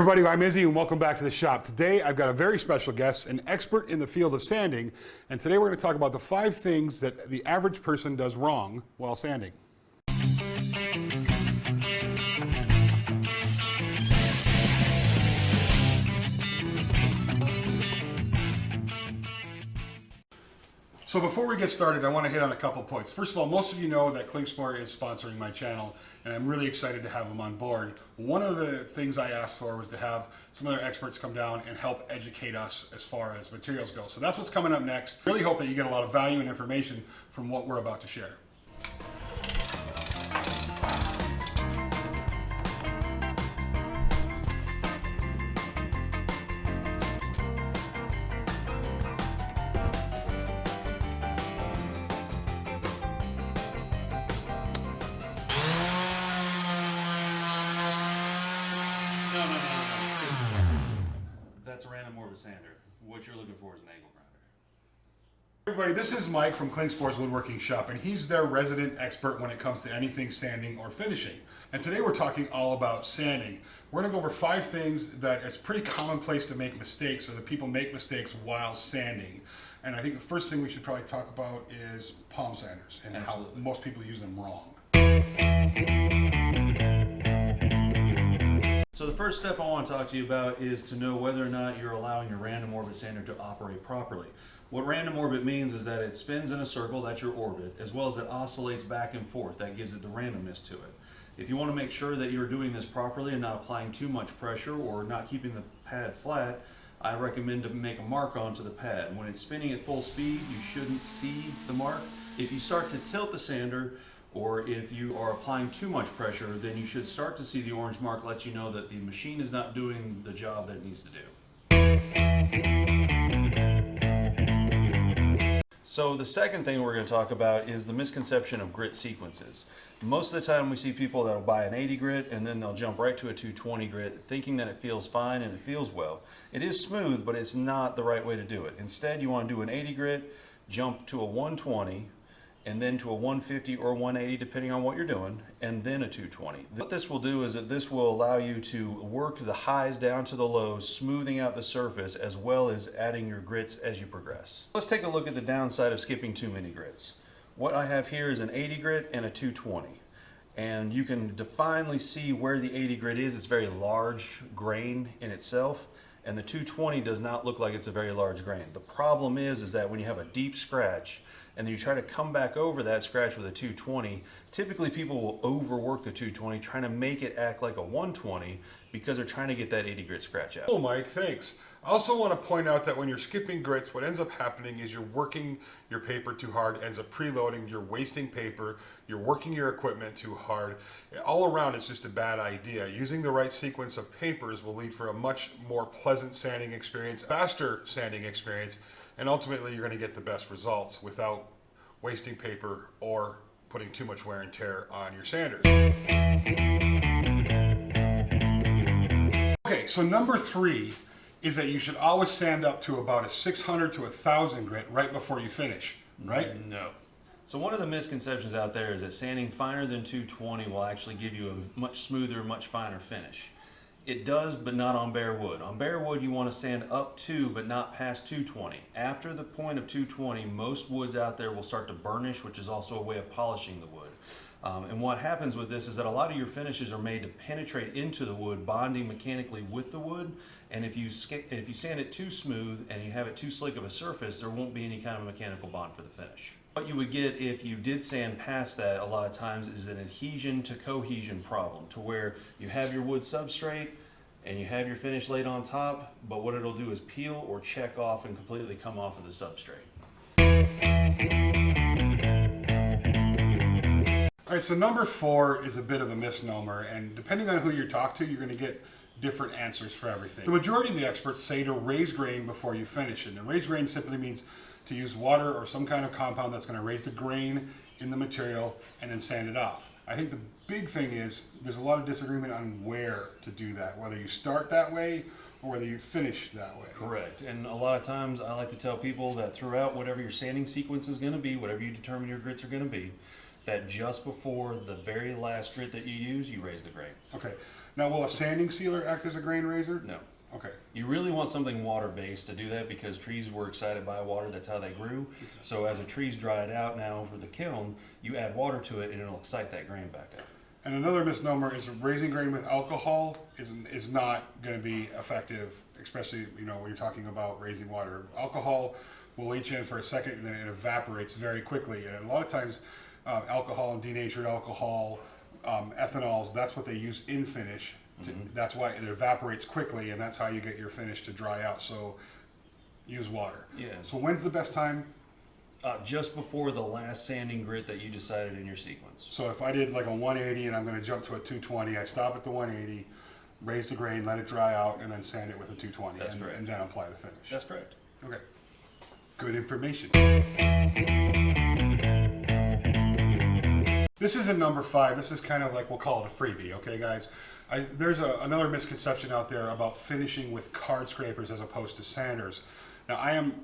Everybody, I'm Izzy and welcome back to the shop. Today I've got a very special guest, an expert in the field of sanding, and today we're going to talk about the 5 things that the average person does wrong while sanding. So before we get started, I want to hit on a couple points. First of all, most of you know that Klingspor is sponsoring my channel, and I'm really excited to have them on board. One of the things I asked for was to have some other experts come down and help educate us as far as materials go. So that's what's coming up next. Really hope that you get a lot of value and information from what we're about to share. That's a random orbit sander. What you're looking for is an angle grinder. Everybody, this is Mike from Klingspor's Woodworking Shop, and he's their resident expert when it comes to anything sanding or finishing. And today we're talking all about sanding. We're going to go over 5 things that it's pretty commonplace to make mistakes, or that people make mistakes while sanding. And I think the first thing we should probably talk about is palm sanders and how most people use them wrong. So the first step I want to talk to you about is to know whether or not you're allowing your random orbit sander to operate properly. What random orbit means is that it spins in a circle, that's your orbit, as well as it oscillates back and forth. That gives it the randomness to it. If you want to make sure that you're doing this properly and not applying too much pressure or not keeping the pad flat, I recommend to make a mark onto the pad. When it's spinning at full speed, you shouldn't see the mark. If you start to tilt the sander, or if you are applying too much pressure, then you should start to see the orange mark, let you know that the machine is not doing the job that it needs to do. So the second thing we're going to talk about is the misconception of grit sequences. Most of the time we see people that will buy an 80 grit and then they'll jump right to a 220 grit thinking that it feels fine and it feels well. It is smooth, but it's not the right way to do it. Instead, you want to do an 80 grit, jump to a 120, and then to a 150 or 180 depending on what you're doing, and then a 220. What this will do is that this will allow you to work the highs down to the lows, smoothing out the surface as well as adding your grits as you progress. Let's take a look at the downside of skipping too many grits. What I have here is an 80 grit and a 220. And you can definitely see where the 80 grit is. It's very large grain in itself, and the 220 does not look like it's a very large grain. The problem is that when you have a deep scratch, and then you try to come back over that scratch with a 220, typically people will overwork the 220 trying to make it act like a 120 because they're trying to get that 80 grit scratch out. Oh, Mike, thanks. I also want to point out that when you're skipping grits, what ends up happening is you're working your paper too hard, ends up preloading, you're wasting paper, you're working your equipment too hard. All around, it's just a bad idea. Using the right sequence of papers will lead for a much more pleasant sanding experience, faster sanding experience, and ultimately you're going to get the best results without wasting paper or putting too much wear and tear on your sanders. Okay, so number 3 is that you should always sand up to about a 600 to 1000 grit right before you finish, right? No. So one of the misconceptions out there is that sanding finer than 220 will actually give you a much smoother, much finer finish. It does, but not on bare wood. On bare wood, you want to sand up to, but not past 220. After the point of 220, most woods out there will start to burnish, which is also a way of polishing the wood. And what happens with this is that a lot of your finishes are made to penetrate into the wood, bonding mechanically with the wood. And if you sand it too smooth and you have it too slick of a surface, there won't be any kind of mechanical bond for the finish. What you would get if you did sand past that a lot of times is an adhesion to cohesion problem, to where you have your wood substrate and you have your finish laid on top, but what it'll do is peel or check off and completely come off of the substrate. All right, so number 4 is a bit of a misnomer, and depending on who you talk to, you're going to get different answers for everything. The majority of the experts say to raise grain before you finish it, and raise grain simply means to use water or some kind of compound that's going to raise the grain in the material and then sand it off. I think the big thing is there's a lot of disagreement on where to do that, whether you start that way or whether you finish that way. Correct. And a lot of times I like to tell people that throughout whatever your sanding sequence is going to be, whatever you determine your grits are going to be, that just before the very last grit that you use, you raise the grain. Okay. Now, will a sanding sealer act as a grain raiser? No. Okay. You really want something water-based to do that because trees were excited by water. That's how they grew. So as a tree's dried out now over the kiln, you add water to it and it'll excite that grain back up. And another misnomer is raising grain with alcohol is not going to be effective, especially when you're talking about raising water. Alcohol will leach in for a second and then it evaporates very quickly. And a lot of times, alcohol and denatured alcohol, ethanols, that's what they use in finish. That's why it evaporates quickly, and that's how you get your finish to dry out. So use water. Yeah. So when's the best time? Just before the last sanding grit that you decided in your sequence. So if I did like a 180 and I'm going to jump to a 220, I stop at the 180, raise the grain, let it dry out, and then sand it with a 220. That's correct. And then apply the finish. That's correct. Okay. Good information. This isn't number 5. This is kind of like, we'll call it a freebie, okay, guys? There's another misconception out there about finishing with card scrapers as opposed to sanders. Now, I'm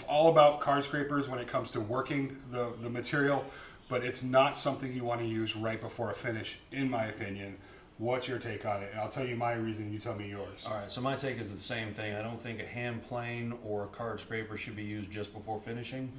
all about card scrapers when it comes to working the material, but it's not something you want to use right before a finish, in my opinion. What's your take on it? And I'll tell you my reason, you tell me yours. All right, so my take is the same thing. I don't think a hand plane or a card scraper should be used just before finishing.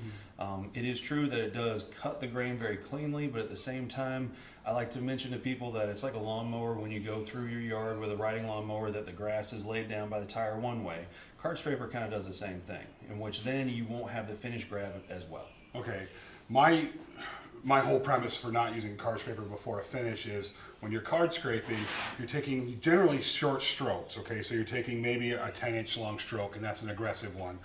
It is true that it does cut the grain very cleanly, but at the same time, I like to mention to people that it's like a lawnmower when you go through your yard with a riding lawnmower that the grass is laid down by the tire one way. Card scraper kind of does the same thing, in which then you won't have the finish grab as well. Okay, my whole premise for not using a card scraper before a finish is when you're card scraping, you're taking generally short strokes, okay? So you're taking maybe a 10-inch long stroke, and that's an aggressive one.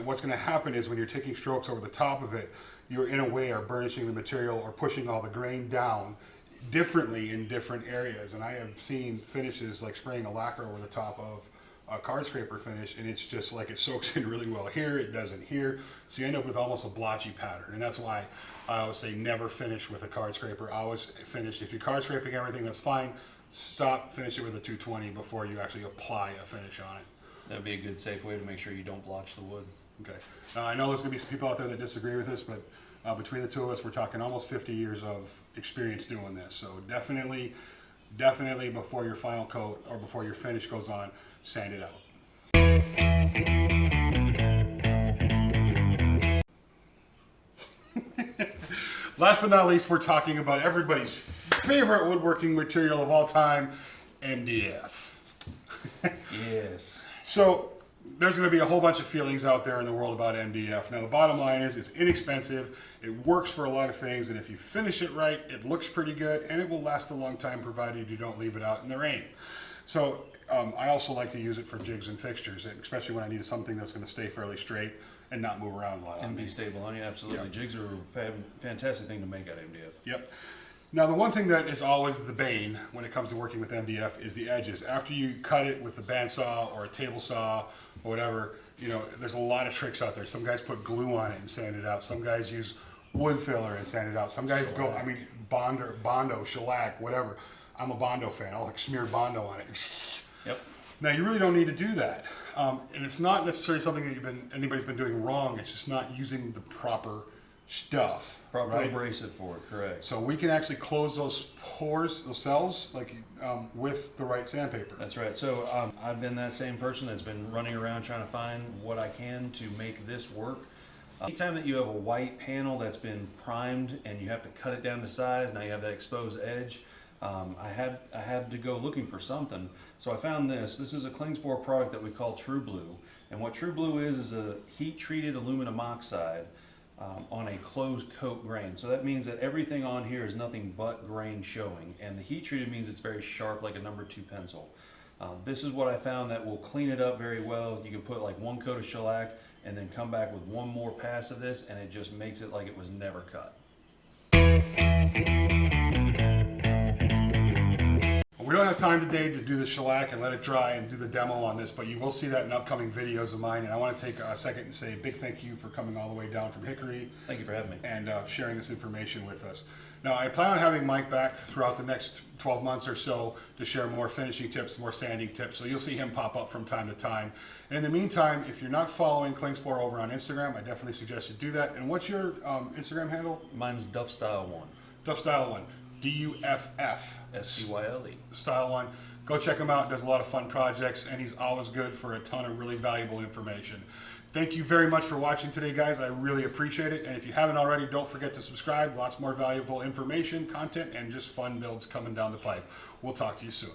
What's going to happen is when you're taking strokes over the top of it, you're in a way are burnishing the material or pushing all the grain down differently in different areas. And I have seen finishes like spraying a lacquer over the top of a card scraper finish, and it's just like it soaks in really well here, it doesn't here, so you end up with almost a blotchy pattern. And that's why I always say never finish with a card scraper. Always finish. If you're card scraping everything, that's fine. Stop, finish it with a 220 before you actually apply a finish on it. That'd be a good safe way to make sure you don't blotch the wood. Okay. Now I know there's going to be some people out there that disagree with this, but between the two of us, we're talking almost 50 years of experience doing this. So definitely before your final coat or before your finish goes on, sand it out. Last but not least, we're talking about everybody's favorite woodworking material of all time, MDF. Yes. So there's going to be a whole bunch of feelings out there in the world about MDF. Now the bottom line is it's inexpensive, it works for a lot of things, and if you finish it right, it looks pretty good, and it will last a long time provided you don't leave it out in the rain. So I also like to use it for jigs and fixtures, especially when I need something that's going to stay fairly straight and not move around a lot. And be stable on you, absolutely. Yeah. Jigs are a fantastic thing to make out of MDF. Yep. Now the one thing that is always the bane when it comes to working with MDF is the edges. After you cut it with a bandsaw or a table saw or whatever, there's a lot of tricks out there. Some guys put glue on it and sand it out. Some guys use wood filler and sand it out. Some guys Bondo, shellac, whatever. I'm a Bondo fan. I'll smear Bondo on it. Yep. Now you really don't need to do that, and it's not necessarily something that anybody's been doing wrong. It's just not using the proper stuff. Proper right? abrasive for it, correct. So we can actually close those pores, those cells, with the right sandpaper. That's right. So I've been that same person that's been running around trying to find what I can to make this work. Anytime that you have a white panel that's been primed and you have to cut it down to size, now you have that exposed edge. I had to go looking for something, so I found this. This is a Klingspor product that we call True Blue, and what True Blue is a heat-treated aluminum oxide on a closed coat grain. So that means that everything on here is nothing but grain showing, and the heat-treated means it's very sharp, like a number 2 pencil. This is what I found that will clean it up very well. You can put like 1 coat of shellac and then come back with 1 more pass of this, and it just makes it like it was never cut. We don't have time today to do the shellac and let it dry and do the demo on this, but you will see that in upcoming videos of mine. And I want to take a second and say a big thank you for coming all the way down from Hickory. Thank you for having me. And sharing this information with us. Now, I plan on having Mike back throughout the next 12 months or so to share more finishing tips, more sanding tips. So you'll see him pop up from time to time. And in the meantime, if you're not following Klingspor over on Instagram, I definitely suggest you do that. And what's your Instagram handle? Mine's Duff Style 1. Duff Style One, Duff. STYLE. Style One. Go check him out. Does a lot of fun projects, and he's always good for a ton of really valuable information. Thank you very much for watching today, guys. I really appreciate it. And if you haven't already, don't forget to subscribe. Lots more valuable information, content, and just fun builds coming down the pipe. We'll talk to you soon.